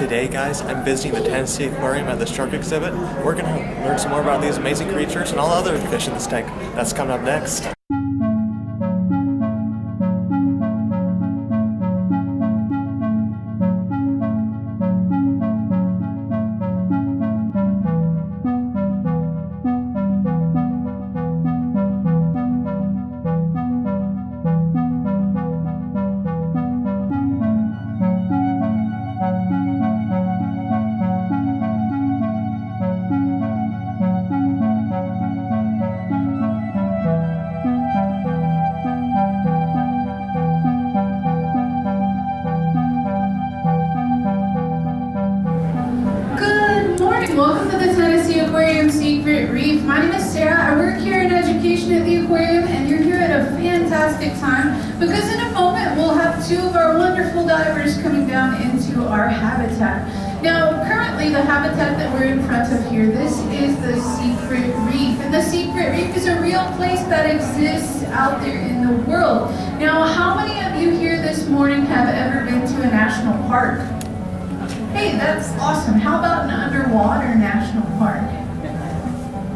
Today, guys, I'm visiting the Tennessee Aquarium at the shark exhibit. We're going to learn some more about these amazing creatures and all other fish in this tank. That's coming up next. Welcome to the Tennessee Aquarium Secret Reef. My name is Sarah. I work here in education at the aquarium, and you're here at a fantastic time because in a moment we'll have two of our wonderful divers coming down into our habitat. Now, currently the habitat that we're in front of here, this is the Secret Reef. And the Secret Reef is a real place that exists out there in the world. Now, how many of you here this morning have ever been to a national park? Hey, that's awesome. How about an underwater national park?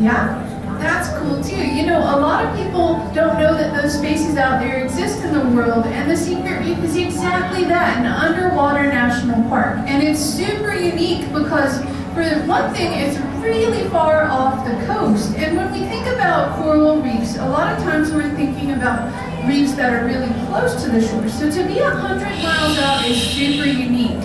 Yeah, that's cool too. You know, a lot of people don't know that those spaces out there exist in the world, and the Secret Reef is exactly that, an underwater national park. And it's super unique because, for one thing, it's really far off the coast. And when we think about coral reefs, a lot of times we're thinking about reefs that are really close to the shore. So to be 100 miles out is super unique.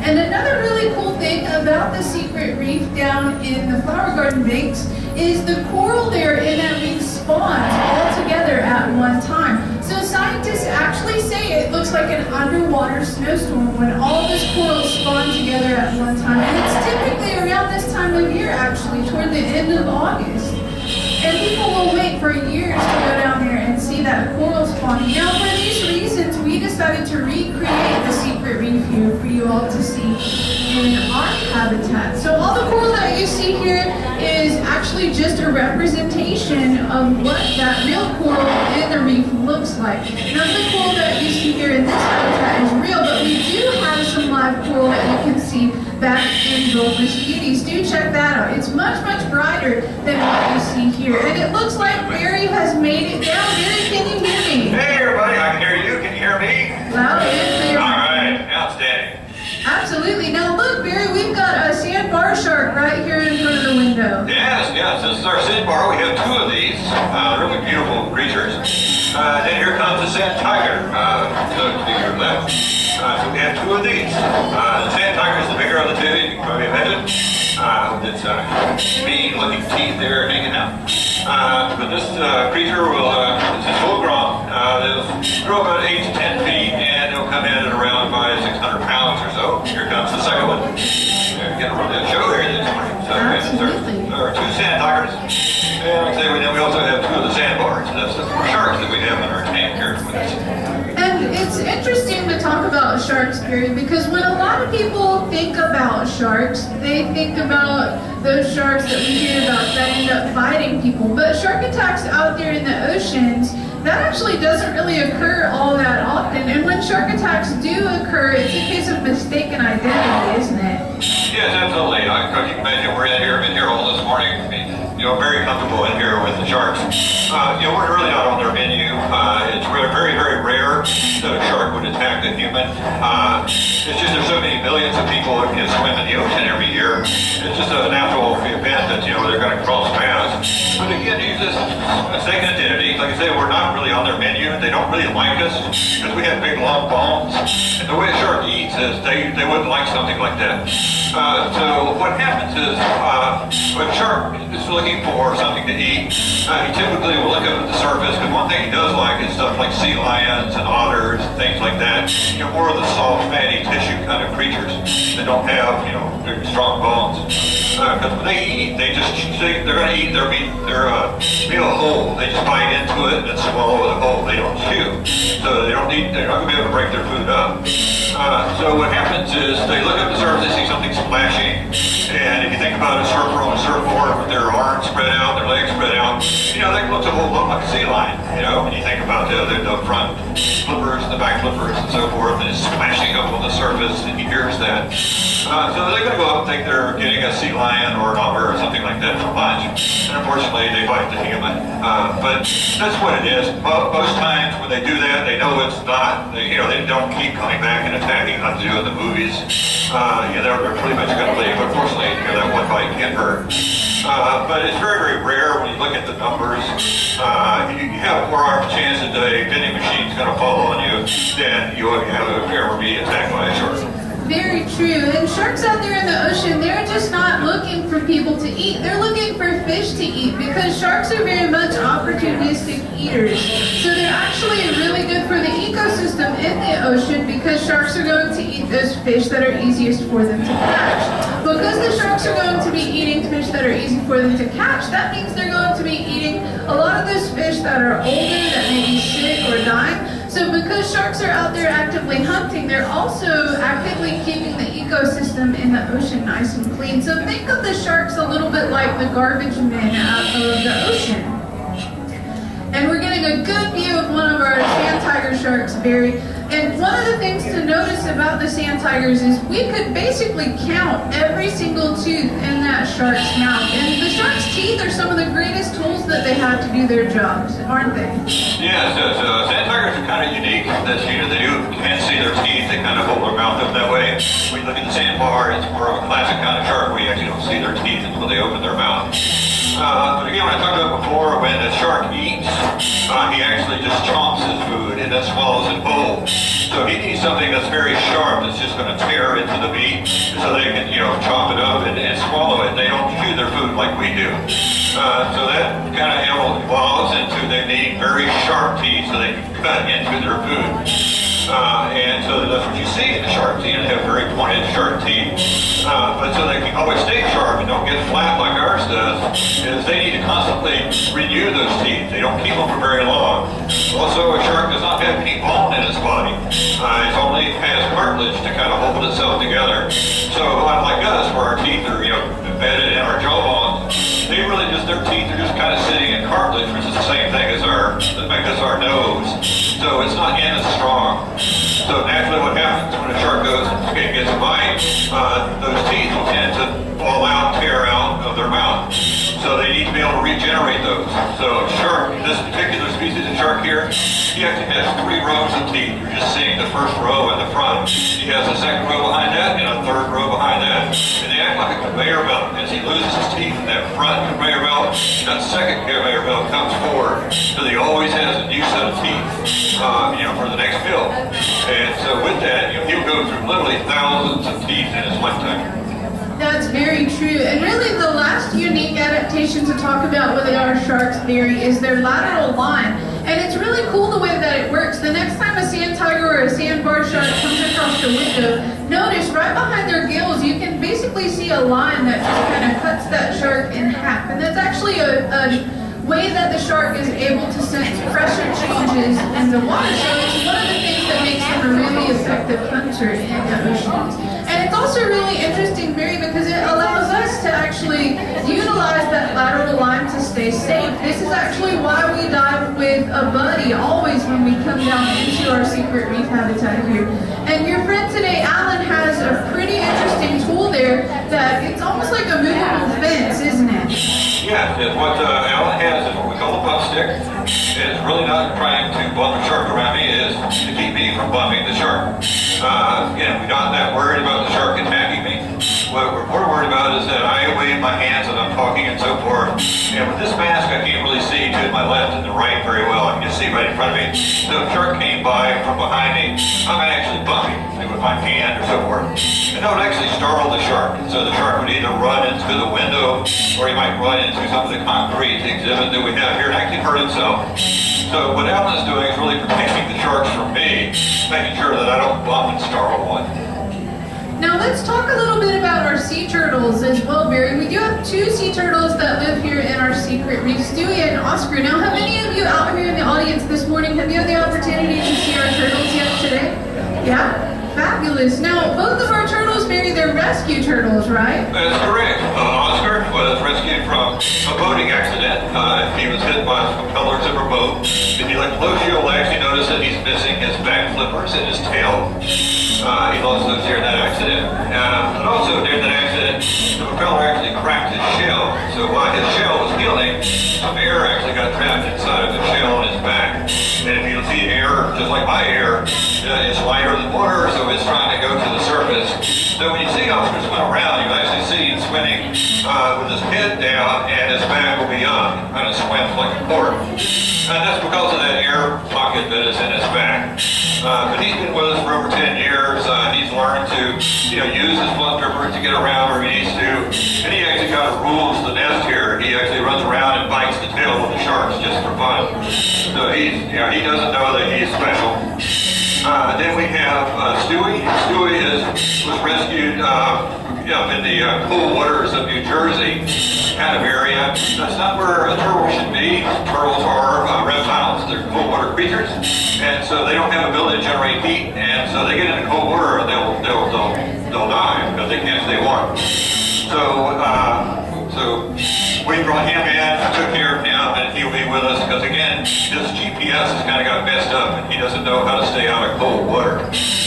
And another really cool thing about the Secret Reef down in the Flower Garden Banks is the coral there in that reef spawns all together at one time. So scientists actually say it looks like an underwater snowstorm when all this coral spawn together at one time. And it's typically around this time of year, actually, toward the end of August. And people will wait for years to go down there and see that coral spawning. Now, for these reasons, we decided to recreate the Secret Reef here for you all to see in our habitat. So all the coral that you see here is actually just a representation of what that real coral in the reef looks like. None of the coral that you see here in this habitat is real, but we do have some live coral that you can see back in Bulbous Beauties. Do check that out. It's much, much brighter than what you see here. And it looks like Barry has made it down. Barry, can you hear me? Hey everybody, I can hear you. Can you hear me? Loud and clear. All right, outstanding. Absolutely. Now look, Barry, we've got a sandbar shark right here in front of the window. Yes, this is our sandbar. We have two of these really beautiful creatures. Then here comes the sand tiger to your left. So we have two of these. The sand tiger is the bigger of the two, you can probably imagine. With its mean-looking teeth there hanging out. But this creature this is full grown. They'll grow about 8 to 10 feet, and they'll come in at around 600 pounds or so. Here comes the second one. We're getting a real show here this morning. So there are two sand tigers. And like I say, we also have two of the sandbars. That's the sharks that we have in our tank here with us. And it's interesting to talk about sharks, Barry, because when a lot of people think about sharks, they think about those sharks that we hear about that end up biting people. But shark attacks out there in the oceans, that actually doesn't really occur all that often. And when shark attacks do occur, it's a case of mistaken identity, isn't it? Yes, absolutely. I can imagine we're in here all this morning. Very comfortable in here with the sharks. We're really not on their menu. It's very, very rare that a shark would attack a human. It's just there's so many millions of people that swim in the ocean every year. It's just a natural event that, they're going to cross paths. But again, use this mistaken identity. Like I say, we're not really on their menu. They don't really like us because we have big, long bones. And the way a shark eats is they wouldn't like something like that. So what happens is when a shark is looking for something to eat, he typically will look up at the surface, because one thing he does like is stuff like sea lions and otters and things like that. More of the soft, fatty tissue kind of creatures that don't have, big, strong bones. Because when they eat, they're going to eat their meal whole. They just bite into it and swallow it whole. They don't chew. So they're not going to be able to break their food up. So what happens is they look up the surface, they see something splashing. And if you think about a surfer on a surfboard with their arms spread out, their legs spread out, they look like a sea lion, when you think about the front flippers, the back flippers, and so forth, and it's splashing up on the surface, and he hears that. So they're going to go up and think they're getting a sea lion or an otter or something like that for lunch. And unfortunately, they bite the human. But that's what it is. Most times when they do that, they know it's not. They don't keep coming back and attacking like they do in the movies. They're pretty much going to leave. Unfortunately, that one bite can hurt. But it's very, very rare when you look at the numbers. You have more chance that a vending machine's going to fall on you than you have ever be attacked by a shark. Very true. And sharks out there in the ocean, they're just not looking for people to eat. They're looking for fish to eat because sharks are very much opportunistic eaters. So they're actually really good for the ecosystem in the ocean because sharks are going to eat those fish that are easiest for them to catch. Because the sharks are going to be eating fish that are easy for them to catch, that means they're going to be eating a lot of those fish that are older, that may be sick or dying. So because sharks are out there actively hunting, they're also actively keeping the ecosystem in the ocean nice and clean. So think of the sharks a little bit like the garbage men out of the ocean. And we're getting a good view of one of our sand tiger sharks, Barry. And one of the things to notice about the sand tigers is we could basically count every single tooth in that shark's mouth. And the shark's teeth are some of the greatest tools that they have to do their jobs, aren't they? Yeah, so sand tigers are kind of unique. That they can't see their teeth. They kind of hold their mouth up that way. When you look at the sandbar, it's more of a classic kind of shark where you actually don't see their teeth until they open their mouth. But again, when I talked about before, when a shark eats, he actually just chomps his food and then swallows it whole. So he needs something that's very sharp that's just going to tear into the meat so they can, chop it up and swallow it. They don't chew their food like we do. So that kind of evolves into they need very sharp teeth so they can cut into their food. And so that's what you see in the shark teeth. They have very pointed, sharp teeth. But so they can always stay sharp and don't get flat like ours does, is they need to constantly renew those teeth. They don't keep them for very long. Also, a shark does not have any bone in its body. It only has cartilage to kind of hold itself together. So unlike us, where our teeth are, embedded in our jawbone, they really their teeth are just kind of sitting in cartilage, which is the same thing as our nose. So it's not in as strong. So naturally what happens when a shark goes and gets a bite, those teeth will tend to fall out, tear out of their mouth. So they need to be able to regenerate those. So a shark, this particular species of shark here, he actually has 3 rows of teeth. You're just seeing the first row in the front. He has a second row behind that and a third row behind that. And they act like a conveyor belt. As he loses his teeth in that front conveyor belt, that second conveyor belt comes forward. So he always has a new set of teeth, for the next build. And so with that, he'll go through literally thousands of teeth in his lifetime. That's very true. And really the last unique adaptation to talk about with our sharks, Barry, is their lateral line. And it's really cool the way that it works. The next time a sand tiger or a sandbar shark comes across the window, notice right behind their gills you can basically see a line that just kind of cuts that shark in half. And that's actually a way that the shark is able to sense pressure changes in the water. So it's one of the things that makes them a really effective hunter in the oceans. And it's also really interesting, Barry, because it allows us to actually utilize that lateral line to stay safe. This is actually why we dive with a buddy always when we come down into our secret reef habitat here. And your friend today, Alan, has a pretty interesting tool there that it's almost like a movable fence, isn't it? Yeah, what Alan has is what we call a bump stick. It's really not trying to bump a shark around me, it is to keep me from bumping the shark. Again, we're not that worried about the shark attacking me. What we're more worried about is that I wave my hands and I'm talking and so forth. And with this mask, I can't really see to my left and the right very well. I can just see right in front of me. So if a shark came by from behind me, I'm actually bumping with my hand or so forth. And that would actually startle the shark. So the shark would either run into the window or he might run into some of the concrete exhibit that we have here and actually hurt himself. So what Alan is doing is really protecting the sharks from me, making sure that I don't bump and startle one. Now let's talk a little bit about our sea turtles as well, Barry. We do have 2 sea turtles that live here in our secret reef, Stewie and Oscar. Now, have any of you out here in the audience this morning, have you had the opportunity to see our turtles yet today? Yeah? Fabulous. Now, both of our turtles, Barry, they're rescue turtles, right? That's correct. Oscar was rescued from a boating accident. He was hit by some propellers of a boat. If you look closely, you'll actually notice that he's missing his back flippers and his tail. He lost those during that accident. But also during that accident, the propeller actually cracked his shell. So while his shell was healing, some air actually got trapped inside of the shell in his back. And if you'll see air, just like my air, it's lighter than water, so it's trying to go to the surface. So when you see Oscar swim around, you actually see him swimming with his head down and his back will be up. Kind of swims like a cork. And that's because of that air pocket that is in his back. But he's been with us for over 10 years. He's learned to, use his blood dripper to get around where he needs to. And he actually kind of rules the nest here. He actually runs around and bites the tail of the sharks just for fun. So he doesn't know that he's special. Then we have Stewie. Stewie was rescued up in the cool waters of New Jersey kind of area. That's not where a turtle should be. Turtles are reptiles. They're cold water creatures, and so they don't have the ability to generate heat. And so they get into cold water, and they'll die because they can't stay warm. So we brought him in, took care of him, and he'll be with us because again, his GPS has kind of got messed up, and he doesn't know how to stay out of cold water.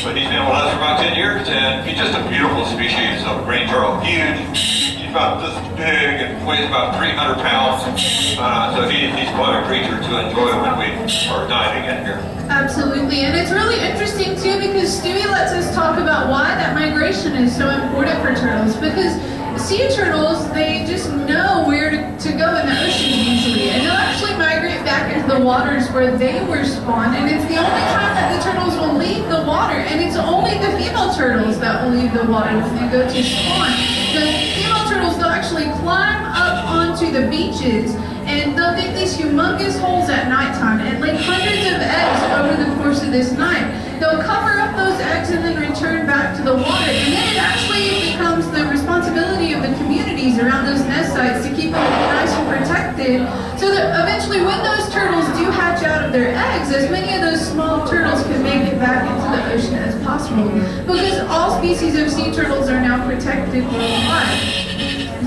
But he's been with us for about 10 years, and he's just a beautiful species of green turtle. Huge. He's about this big and weighs about 300 pounds. So he's quite a creature to enjoy when we are diving in here. Absolutely, and it's really interesting too because Stewie lets us talk about why that migration is so important for turtles. Because sea turtles, they just know where to go in the ocean easily, and they'll actually migrate back into the waters where they were spawned, and it's the only time that the turtles will leave the water, and it's only the female turtles that will leave the water when they go to spawn. The female turtles, they'll actually climb up onto the beaches, and they'll dig these humongous holes at nighttime and lay hundreds of eggs over the course of this night. They'll cover up those eggs and then return back to the water, and then it actually becomes the responsibility of the communities around those nest sites to keep them nice and protected, so that eventually when those turtles do hatch out of their eggs, as many of those small turtles can make it back into the ocean as possible, because all species of sea turtles are now protected worldwide.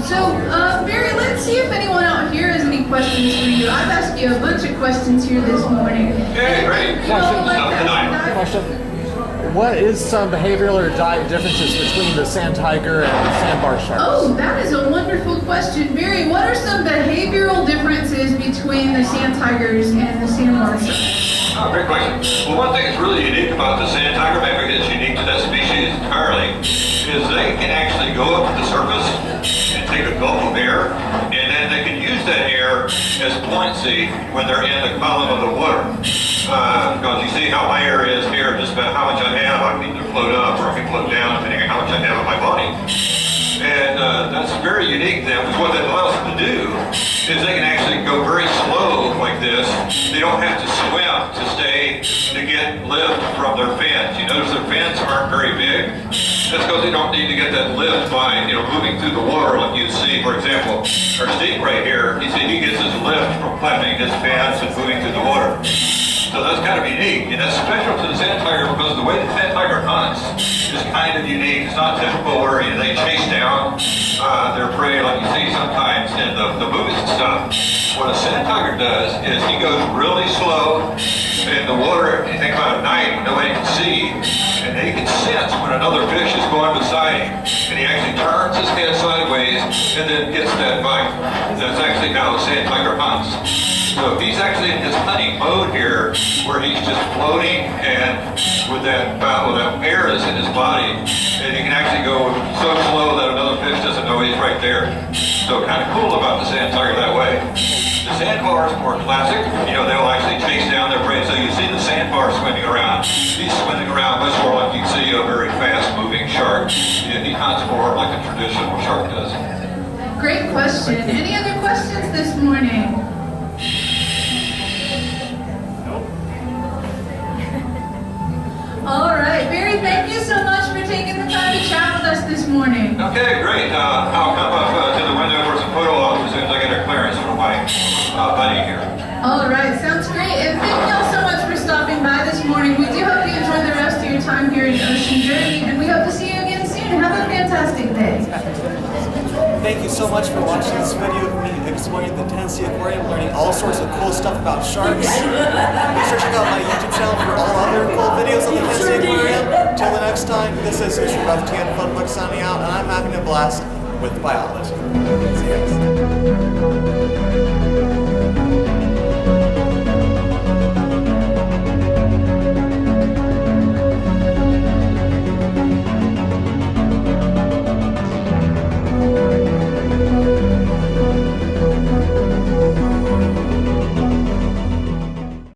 So, Barry, let's see if anyone out here has any questions for you. I've asked you a bunch of questions here this morning. Okay, great. Question. What is some behavioral or diet differences between the sand tiger and the sandbar sharks? Oh, that is a wonderful question. Barry, what are some behavioral differences between the sand tigers and the sandbar sharks? Oh, great question. Well, one thing that's really unique about the sand tiger, maybe it's unique to that species entirely, is they can actually go up to the surface and take a gulp of air, and then they can use that air as buoyancy when they're in the column of the water. Because you see how my air is here, just about how much I have, I can either float up or I can float down depending on how much I have in my body. And that's very unique then, because what that allows them to do is they can actually go very slow like this. They don't have to swim to get lift from their fins. You notice their fins aren't very big. That's because they don't need to get that lift by moving through the water like you see, for example, our Steve right here, you see he gets his lift from flapping his fins and moving through the water. So that's kind of unique, and that's special to the sand tiger because the way the sand tiger hunts is kind of unique. It's not typical where they chase down their prey like you see sometimes in the movies and stuff. What a sand tiger does is he goes really slow in the water. You think about at night, nobody can see, and he can sense when another fish is going beside him, and he actually turns his head sideways and then gets that bite. That's actually how the sand tiger hunts. So he's actually in his hunting mode here, where he's just floating and with that air that's in his body, and he can actually go so slow that another fish doesn't know he's right there. So kind of cool about the sand tiger that way. The sandbar is more classic. They'll actually chase down their prey. So you see the sandbar swimming around. He's swimming around much more like you see a very fast-moving shark. He hunts more like a traditional shark does. Great question. Any other questions this morning? All right, Barry, thank you so much for taking the time to chat with us this morning. Okay, great. I'll come up to the window for some photo ops as soon as I get a clearance from my buddy here. All right, sounds great. And thank you all so much for stopping by this morning. We do hope you enjoy the rest of your time here here in Ocean Journey, and we hope to see you again soon. Have a fantastic day. Thank you so much for watching this video of me exploring the Tennessee Aquarium, learning all sorts of cool stuff about sharks. Be sure to check out my YouTube channel for all other cool videos on the Tennessee Aquarium. Till the next time, this is Mr. Buff TN Funbook signing out, and I'm having a blast with biology. See you guys.